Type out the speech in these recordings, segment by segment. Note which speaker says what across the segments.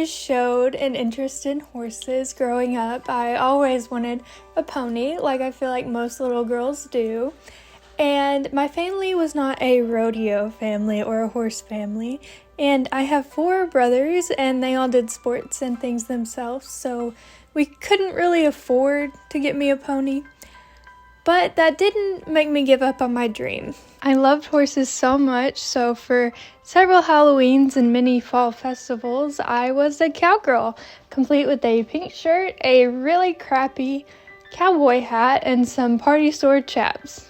Speaker 1: always showed an interest in horses growing up. I always wanted a pony, like I feel like most little girls do. And my family was not a rodeo family or a horse family. And I have 4 brothers, and they all did sports and things themselves, so we couldn't really afford to get me a pony. But that didn't make me give up on my dream. I loved horses so much, so for several Halloweens and many fall festivals, I was a cowgirl, complete with a pink shirt, a really crappy cowboy hat, and some party store chaps.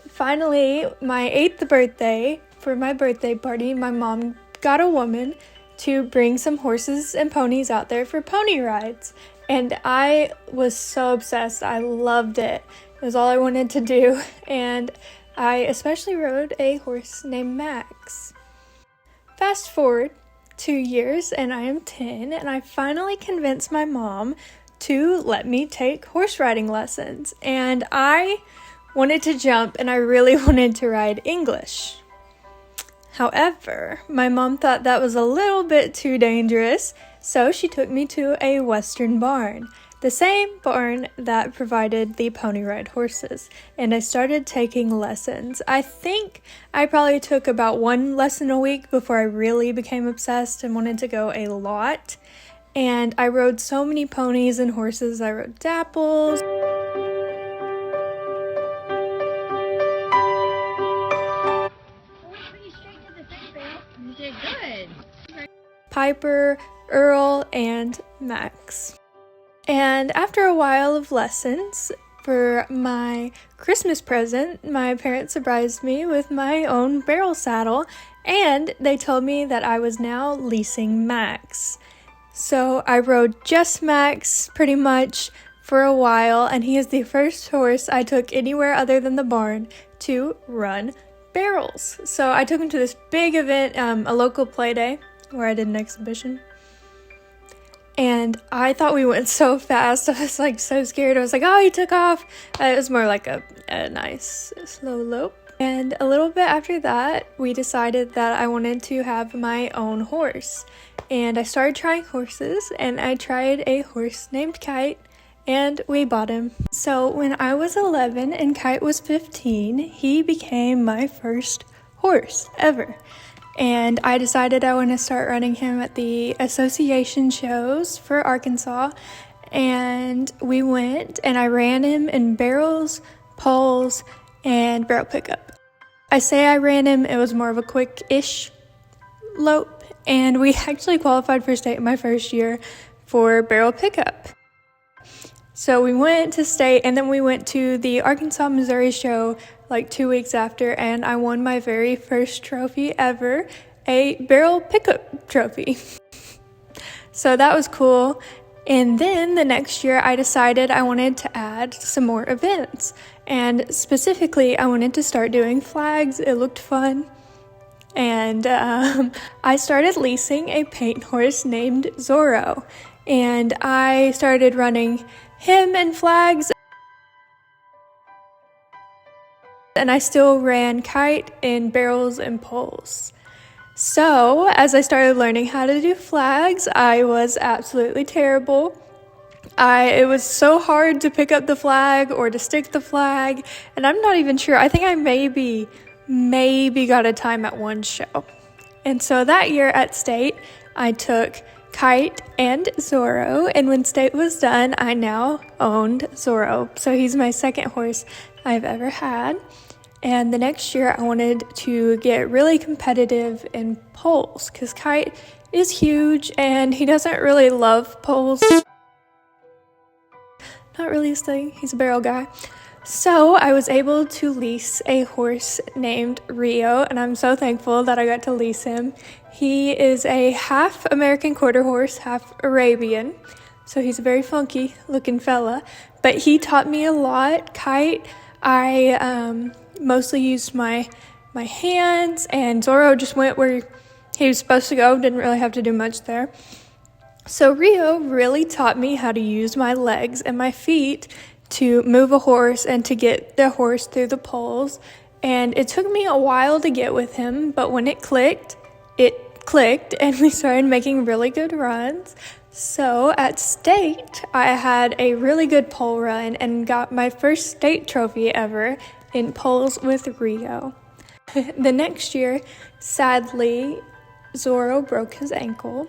Speaker 1: Finally, my 8th birthday, for my birthday party, my mom got a woman to bring some horses and ponies out there for pony rides. And I was so obsessed. I loved it. It was all I wanted to do, and I especially rode a horse named Max. Fast forward 2 years, and I am 10, and I finally convinced my mom to let me take horse riding lessons. And I wanted to jump, and I really wanted to ride English. However, my mom thought that was a little bit too dangerous, so she took me to a Western barn. The same barn that provided the pony ride horses, and I started taking lessons. I think I probably took about 1 lesson a week before I really became obsessed and wanted to go a lot. And I rode so many ponies and horses. I rode Dapples, Piper, Earl, and Max. And after a while of lessons, for my Christmas present, my parents surprised me with my own barrel saddle, and they told me that I was now leasing Max. So I rode just Max pretty much for a while, and he is the first horse I took anywhere other than the barn to run barrels. So I took him to this big event, a local play day, where I did an exhibition. And I thought we went so fast. I was like so scared. I was like, oh, he took off. It was more like a nice slow lope. And a little bit after that, we decided that I wanted to have my own horse. And I started trying horses, and I tried a horse named Kite, and we bought him. So when I was 11 and Kite was 15, he became my first horse ever. And I decided I want to start running him at the association shows for Arkansas. And we went, and I ran him in barrels, poles, and barrel pickup. I say I ran him, it was more of a quick-ish lope. And we actually qualified for state my first year for barrel pickup. So we went to state, and then we went to the Arkansas, Missouri show like 2 weeks after, and I won my very first trophy ever, a barrel pickup trophy. So that was cool. And then the next year I decided I wanted to add some more events. And specifically, I wanted to start doing flags. It looked fun. And I started leasing a paint horse named Zorro. And I started running him and flags. And I still ran Kite in barrels and poles. So as I started learning how to do flags, I was absolutely terrible. It was so hard to pick up the flag or to stick the flag, and I'm not even sure. I think I maybe got a time at one show. And so that year at state, I took Kite and Zorro, and when state was done, I now owned Zorro. So he's my second horse I've ever had. And the next year, I wanted to get really competitive in poles, because Kite is huge, and he doesn't really love poles. Not really his thing. He's a barrel guy. So I was able to lease a horse named Rio, and I'm so thankful that I got to lease him. He is a half American quarter horse, half Arabian. So he's a very funky looking fella, but he taught me a lot. Kite, I mostly used my hands, and Zorro just went where he was supposed to go, didn't really have to do much there. So Rio really taught me how to use my legs and my feet to move a horse and to get the horse through the poles. And it took me a while to get with him, but when it clicked clicked and we started making really good runs. So at state, I had a really good pole run and got my first state trophy ever in poles with Rio. The next year, sadly, Zorro broke his ankle,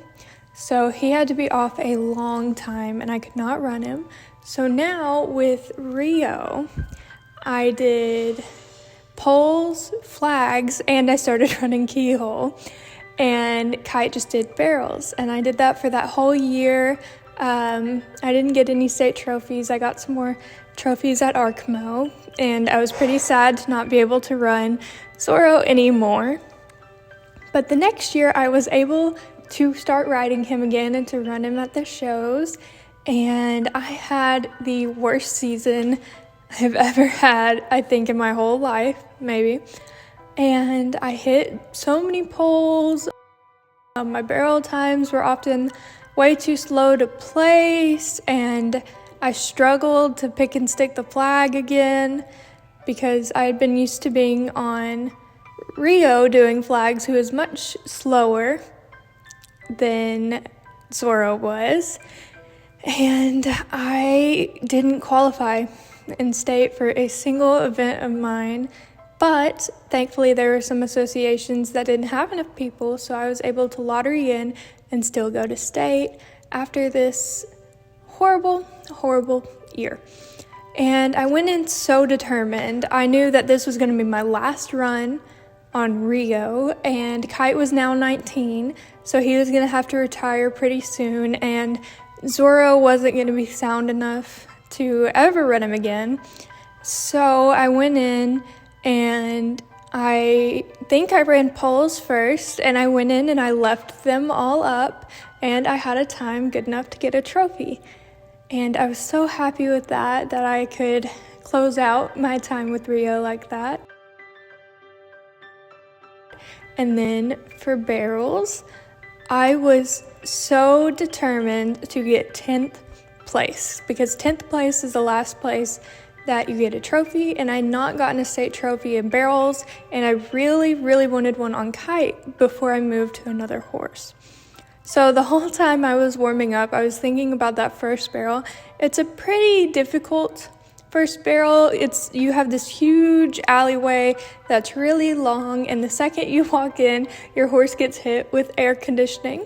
Speaker 1: so he had to be off a long time and I could not run him. So now with Rio, I did poles, flags, and I started running keyhole. And Kite just did barrels, and I did that for that whole year. I didn't get any state trophies. I got some more trophies at Arkmo, and I was pretty sad to not be able to run Zorro anymore. But the next year, I was able to start riding him again and to run him at the shows, and I had the worst season I've ever had, I think, in my whole life, maybe. And I hit so many poles. My barrel times were often way too slow to place, and I struggled to pick and stick the flag again because I had been used to being on Rio doing flags, who is much slower than Zorro was. And I didn't qualify in state for a single event of mine. But thankfully, there were some associations that didn't have enough people, so I was able to lottery in and still go to state after this horrible, horrible year. And I went in so determined. I knew that this was going to be my last run on Rio, and Kite was now 19, so he was going to have to retire pretty soon, and Zorro wasn't going to be sound enough to ever run him again. So I went in, and I think I ran poles first, and I went in and I left them all up, and I had a time good enough to get a trophy. And I was so happy with that I could close out my time with Rio like that. And then for barrels, I was so determined to get 10th place, because 10th place is the last place that you get a trophy, and I had not gotten a state trophy in barrels, and I really, really wanted one on Kite before I moved to another horse. So the whole time I was warming up, I was thinking about that first barrel. It's a pretty difficult first barrel. You have this huge alleyway that's really long, and the second you walk in, your horse gets hit with air conditioning.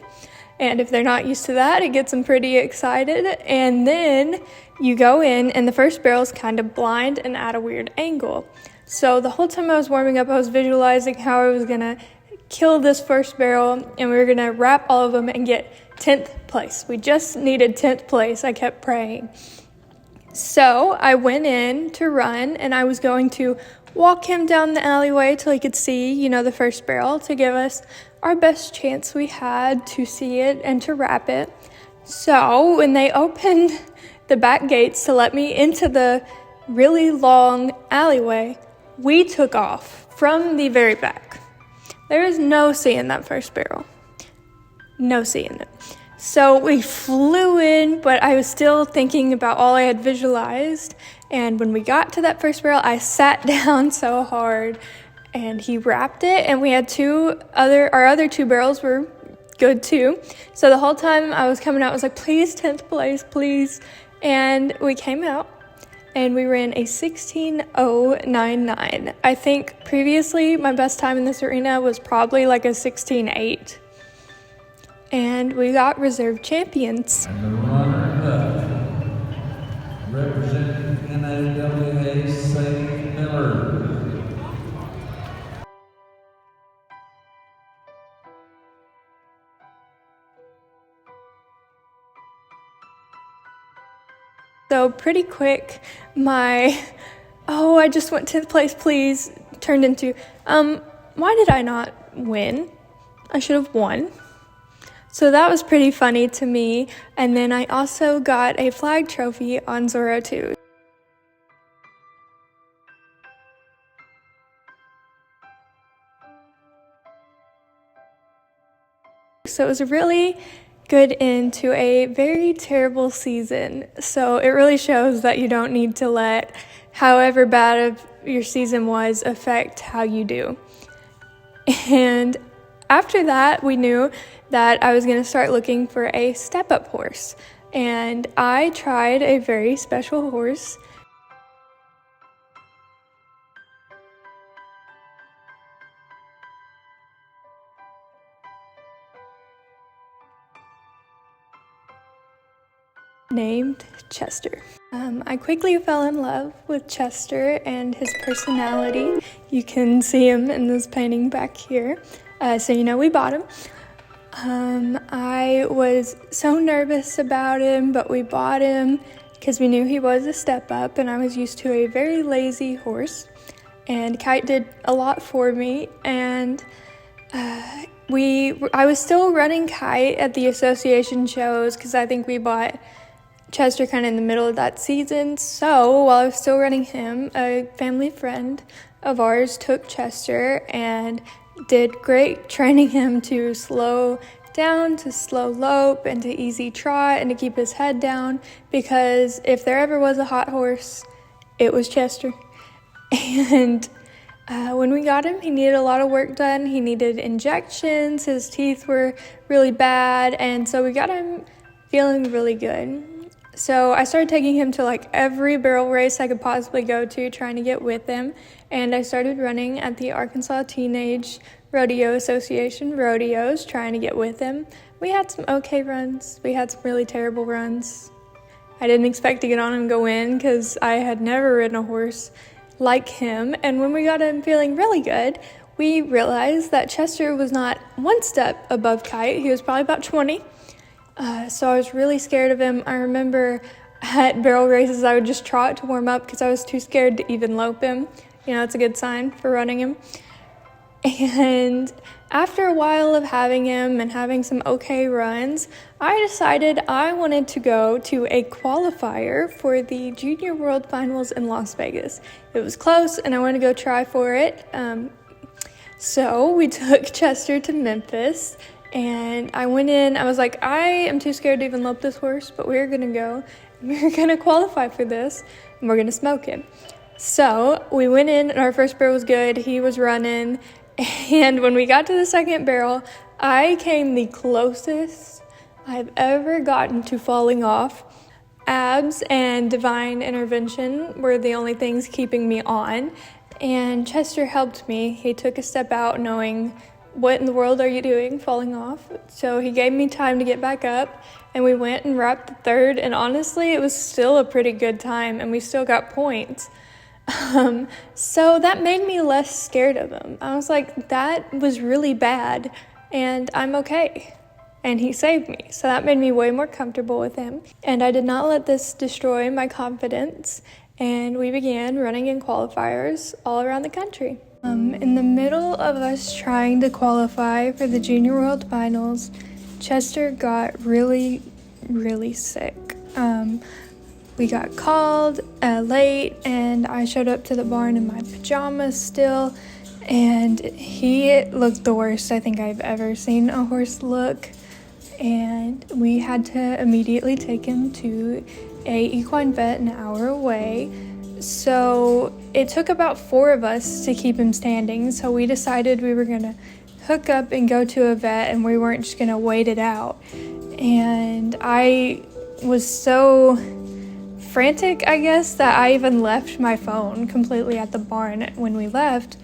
Speaker 1: And if they're not used to that, it gets them pretty excited. And then you go in, and the first barrel is kind of blind and at a weird angle. So the whole time I was warming up, I was visualizing how I was going to kill this first barrel, and we were going to wrap all of them and get 10th place. We just needed 10th place. I kept praying. So I went in to run, and I was going to walk him down the alleyway till he could see, the first barrel, to give us our best chance we had to see it and to wrap it. So when they opened the back gates to let me into the really long alleyway, we took off from the very back. There is no seeing that first barrel. No seeing it. So we flew in, but I was still thinking about all I had visualized. And when we got to that first barrel, I sat down so hard, and he wrapped it, and we had our other two barrels were good too. So the whole time I was coming out, I was like, please, 10th place, please. And we came out, and we ran a 16:099. I think previously my best time in this arena was probably like a 16:8. And we got reserve champions.
Speaker 2: And the runner-up, representing NAWA, Sadie Miller.
Speaker 1: So pretty quick, I just went 10th place, please, turned into, why did I not win? I should have won. So that was pretty funny to me. And then I also got a flag trophy on Zorro 2. So it was a really good end to a very terrible season. So it really shows that you don't need to let however bad of your season was affect how you do. And after that, we knew that I was going to start looking for a step-up horse. And I tried a very special horse. Named Chester. I quickly fell in love with Chester and his personality. You can see him in this painting back here. So you know we bought him. I was so nervous about him, but we bought him because we knew he was a step up, and I was used to a very lazy horse. And Kite did a lot for me, and I was still running Kite at the association shows because I think we bought Chester kind of in the middle of that season. So while I was still running him, a family friend of ours took Chester and did great, training him to slow down, to slow lope, and to easy trot, and to keep his head down, because if there ever was a hot horse, it was Chester. And when we got him, he needed a lot of work done. He needed injections, his teeth were really bad, and so we got him feeling really good. So I started taking him to like every barrel race I could possibly go to, trying to get with him. And I started running at the Arkansas Teenage Rodeo Association rodeos, trying to get with him. We had some okay runs. We had some really terrible runs. I didn't expect to get on and go in because I had never ridden a horse like him. And when we got him feeling really good, we realized that Chester was not one step above Kite. He was probably about 20. So I was really scared of him. I remember at barrel races, I would just trot to warm up because I was too scared to even lope him. You know, it's a good sign for running him. And after a while of having him and having some okay runs, I decided I wanted to go to a qualifier for the Junior World Finals in Las Vegas. It was close and I wanted to go try for it. So we took Chester to Memphis. And I went in, I was like, I am too scared to even lope this horse, but we're gonna go, we're gonna qualify for this, and we're gonna smoke him. So we went in, and our first barrel was good, he was running, and when we got to the second barrel, I came the closest I've ever gotten to falling off. Abs and divine intervention were the only things keeping me on, and Chester helped me. He took a step out knowing, what in the world are you doing, falling off? So he gave me time to get back up, and we went and wrapped the third, and honestly, it was still a pretty good time, and we still got points. So that made me less scared of him. I was like, that was really bad, and I'm okay. And he saved me, so that made me way more comfortable with him. And I did not let this destroy my confidence, and we began running in qualifiers all around the country. In the middle of us trying to qualify for the Junior World Finals, Chester got really, really sick. We got called late, and I showed up to the barn in my pajamas still, and he looked the worst I think I've ever seen a horse look. And we had to immediately take him to a equine vet an hour away. So it took about 4 of us to keep him standing, so we decided we were going to hook up and go to a vet, and we weren't just going to wait it out. And I was so frantic, I guess, that I even left my phone completely at the barn when we left.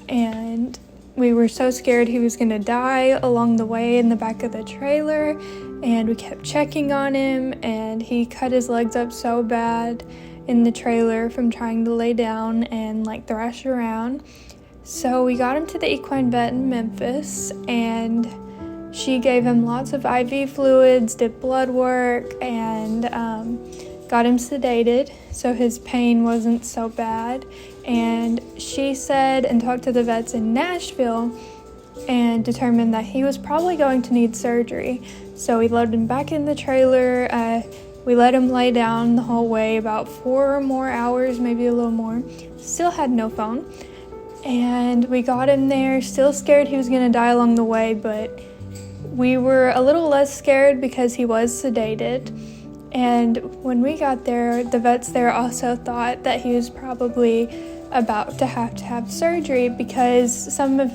Speaker 1: And we were so scared he was going to die along the way in the back of the trailer, and we kept checking on him, and he cut his legs up so bad in the trailer from trying to lay down and like thrash around. So we got him to the equine vet in Memphis, and she gave him lots of IV fluids, did blood work, and got him sedated so his pain wasn't so bad. And she said and talked to the vets in Nashville and determined that he was probably going to need surgery. So we loaded him back in the trailer. We let him lay down the whole way, about 4 more hours, maybe a little more. Still had no phone. And we got him there, still scared he was going to die along the way, but we were a little less scared because he was sedated. And when we got there, the vets there also thought that he was probably about to have surgery because some of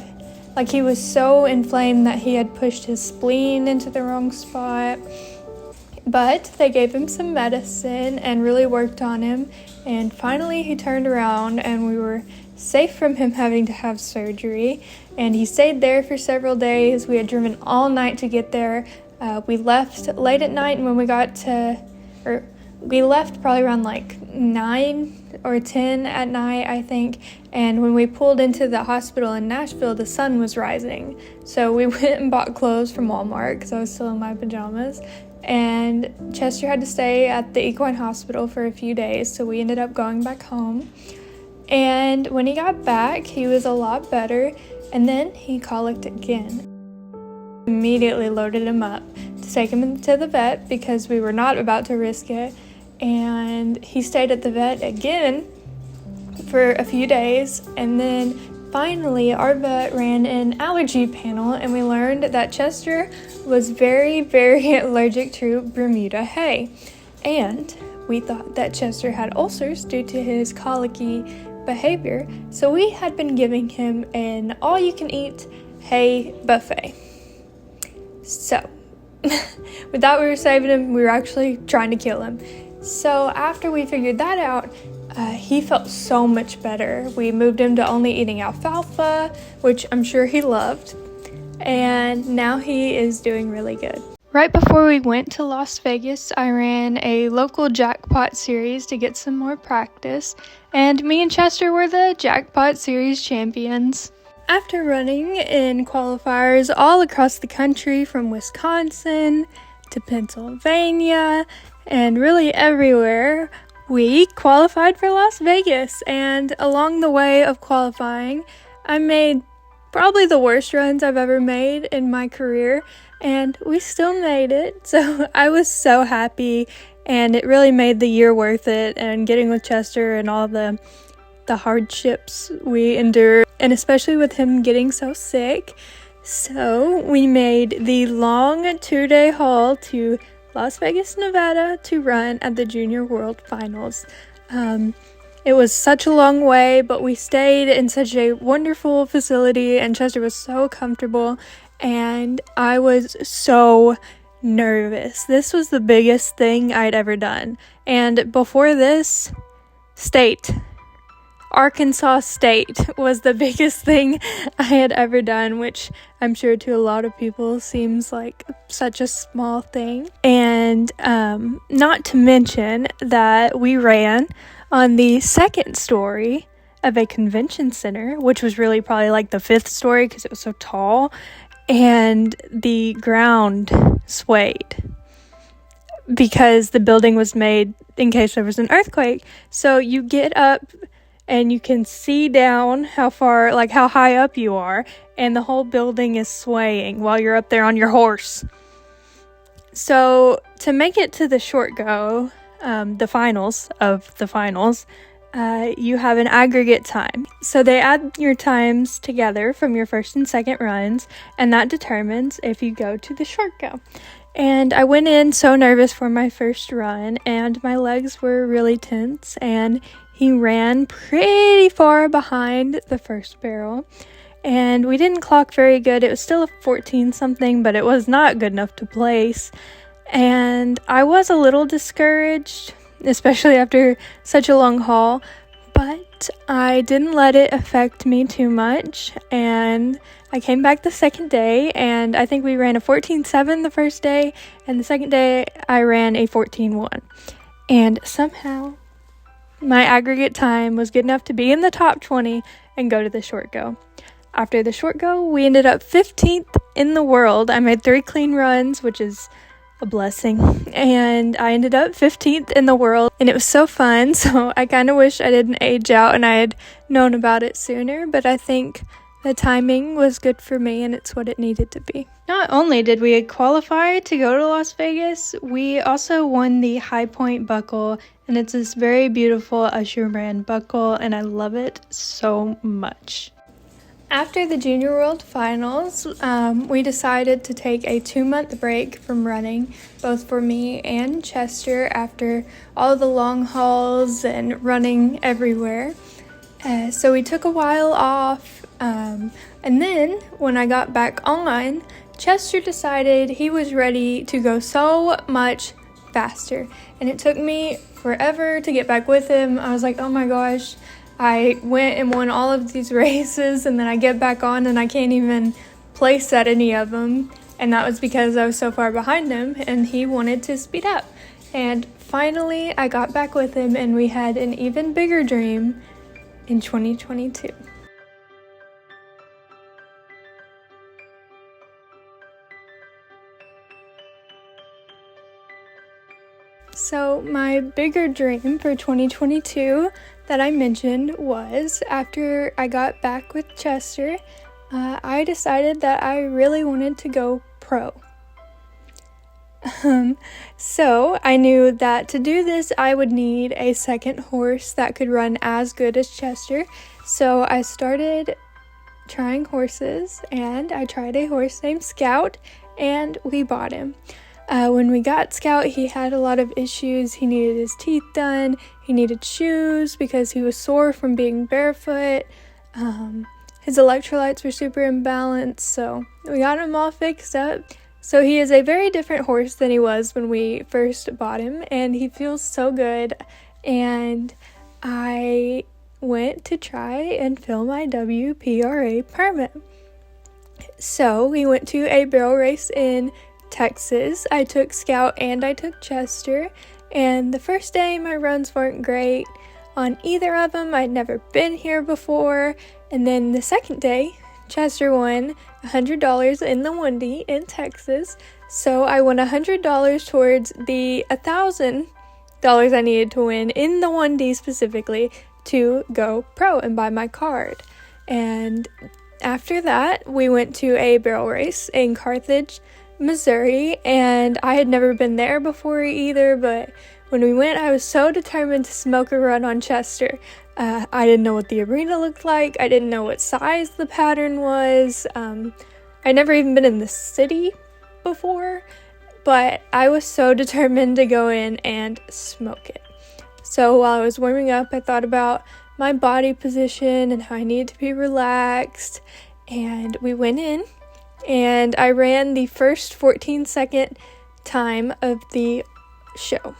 Speaker 1: Like, he was so inflamed that he had pushed his spleen into the wrong spot. But they gave him some medicine and really worked on him. And finally he turned around and we were safe from him having to have surgery. And he stayed there for several days. We had driven all night to get there. We left late at night, and when we left probably around like 9 or 10 at night, I think. And when we pulled into the hospital in Nashville, the sun was rising. So we went and bought clothes from Walmart because I was still in my pajamas. And Chester had to stay at the equine hospital for a few days, so we ended up going back home. And when he got back, he was a lot better, and then he colicked again. Immediately loaded him up to take him to the vet because we were not about to risk it. And he stayed at the vet again for a few days, and then finally our vet ran an allergy panel, and we learned that Chester was very, very allergic to Bermuda hay. And we thought that Chester had ulcers due to his colicky behavior, so we had been giving him an all-you-can-eat hay buffet. So, we thought we were saving him, we were actually trying to kill him. So after we figured that out, he felt so much better. We moved him to only eating alfalfa, which I'm sure he loved, and now he is doing really good. Right before we went to Las Vegas, I ran a local jackpot series to get some more practice, and me and Chester were the jackpot series champions. After running in qualifiers all across the country, from Wisconsin to Pennsylvania and really everywhere, we qualified for Las Vegas. And along the way of qualifying, I made probably the worst runs I've ever made in my career, and we still made it. So I was so happy, and it really made the year worth it, and getting with Chester and all the hardships we endured, and especially with him getting so sick. So we made the long 2-day haul to Las Vegas, Nevada to run at the Junior World Finals. It was such a long way, but we stayed in such a wonderful facility, and Chester was so comfortable, and I was so nervous. This was the biggest thing I'd ever done. And before this, Arkansas State was the biggest thing I had ever done, which I'm sure to a lot of people seems like such a small thing. And not to mention that we ran on the second story of a convention center, which was really probably like the fifth story because it was so tall, and the ground swayed because the building was made in case there was an earthquake. So you get up and you can see down how high up you are, and the whole building is swaying while you're up there on your horse. So to make it to the short go, the finals of the finals, you have an aggregate time. So they add your times together from your first and second runs, and that determines if you go to the short go. And I went in so nervous for my first run, and my legs were really tense, and he ran pretty far behind the first barrel, and we didn't clock very good. It was still a 14 something, but it was not good enough to place. And I was a little discouraged, especially after such a long haul, but I didn't let it affect me too much. And I came back the second day, and I think we ran a 14.7 the first day, and the second day I ran a 14.1. And somehow my aggregate time was good enough to be in the top 20 and go to the short go. After the short go, we ended up 15th in the world. I made 3 clean runs, which is a blessing, and I ended up 15th in the world, and it was so fun. So I kind of wish I didn't age out and I had known about it sooner, but I think the timing was good for me, and it's what it needed to be. Not only did we qualify to go to Las Vegas, we also won the High Point buckle, and it's this very beautiful Usher brand buckle, and I love it so much. After the Junior World Finals, we decided to take a 2-month break from running, both for me and Chester, after all the long hauls and running everywhere. So we took a while off, And then when I got back on, Chester decided he was ready to go so much faster. And it took me forever to get back with him. I was like, oh my gosh, I went and won all of these races, and then I get back on and I can't even place at any of them. And that was because I was so far behind him and he wanted to speed up. And finally, I got back with him and we had an even bigger dream in 2022. So my bigger dream for 2022 that I mentioned was after I got back with Chester, I decided that I really wanted to go pro. So I knew that to do this, I would need a second horse that could run as good as Chester. So I started trying horses, and I tried a horse named Scout, and we bought him. When we got Scout, he had a lot of issues. He needed his teeth done. He needed shoes because he was sore from being barefoot. His electrolytes were super imbalanced, so we got him all fixed up. So he is a very different horse than he was when we first bought him, and he feels so good. And I went to try and fill my WPRA permit. So we went to a barrel race in Texas. I took Scout and I took Chester, and the first day my runs weren't great on either of them. I'd never been here before. And then the second day, Chester won $100 in the 1D in Texas. So I won $100 towards the $1,000 I needed to win in the 1D specifically to go pro and buy my card. And after that, we went to a barrel race in Carthage, Missouri, and I had never been there before either, but when we went, I was so determined to smoke a run on Chester. I didn't know what the arena looked like. I didn't know what size the pattern was. I'd never even been in the city before, but I was so determined to go in and smoke it. So while I was warming up, I thought about my body position and how I needed to be relaxed, and we went in. And I ran the first 14-second time of the show.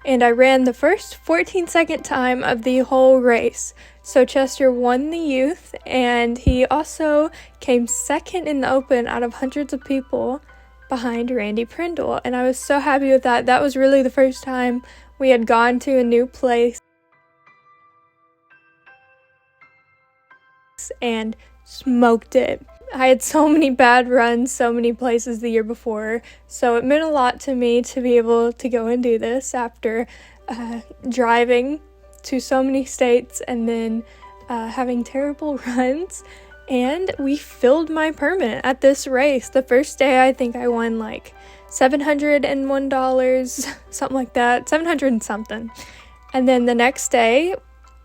Speaker 1: And I ran the first 14-second time of the whole race. So Chester won the youth, and he also came second in the open out of hundreds of people behind Randy Prindle. And I was so happy with that. That was really the first time we had gone to a new place and smoked it. I had so many bad runs, so many places the year before, so it meant a lot to me to be able to go and do this after driving to so many states and then having terrible runs. And we filled my permit at this race. The first day, I think I won like $701, something like that, 700 and something. And then the next day,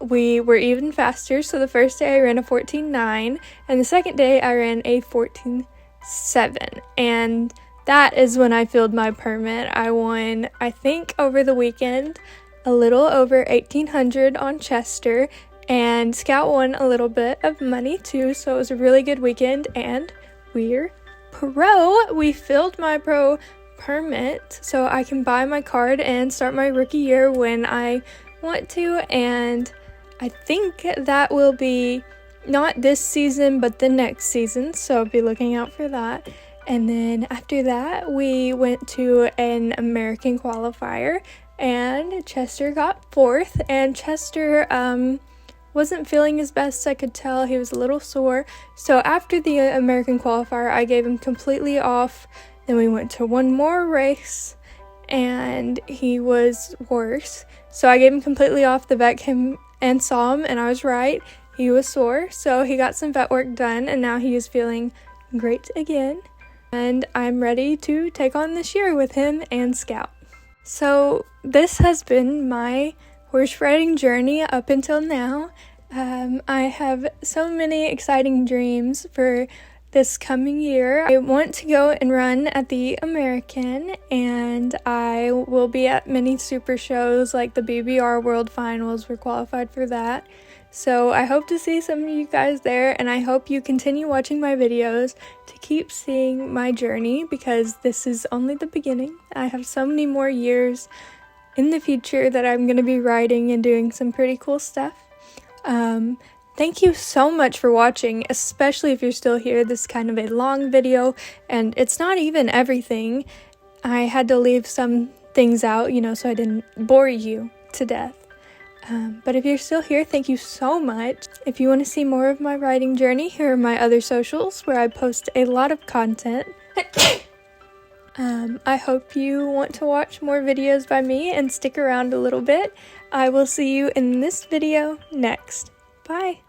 Speaker 1: we were even faster. So the first day I ran a 14.9, and the second day I ran a 14.7. And that is when I filled my permit. I won, I think over the weekend, a little over $1,800 on Chester, and Scout won a little bit of money too. So it was a really good weekend, and we're pro. We filled my pro permit so I can buy my card and start my rookie year when I want to. And I think that will be not this season, but the next season, so be looking out for that. And then after that, we went to an American qualifier, and Chester got fourth, and Chester wasn't feeling his best. I could tell he was a little sore. So after the American qualifier, I gave him completely off. Then we went to one more race, and he was worse. So I gave him completely off. The vet came and saw him, and I was right. He was sore, so he got some vet work done, and now he is feeling great again. And I'm ready to take on this year with him and Scout. So this has been my horse riding journey up until now. I have so many exciting dreams for this coming year. I want to go and run at the American, and I will be at many super shows like the BBR World Finals. We're qualified for that. So I hope to see some of you guys there, and I hope you continue watching my videos to keep seeing my journey, because this is only the beginning. I have so many more years in the future that I'm going to be writing and doing some pretty cool stuff. Thank you so much for watching, especially if you're still here. This is kind of a long video, and it's not even everything. I had to leave some things out, so I didn't bore you to death. But if you're still here, thank you so much. If you want to see more of my writing journey, here are my other socials where I post a lot of content. I hope you want to watch more videos by me and stick around a little bit. I will see you in this video next. Bye!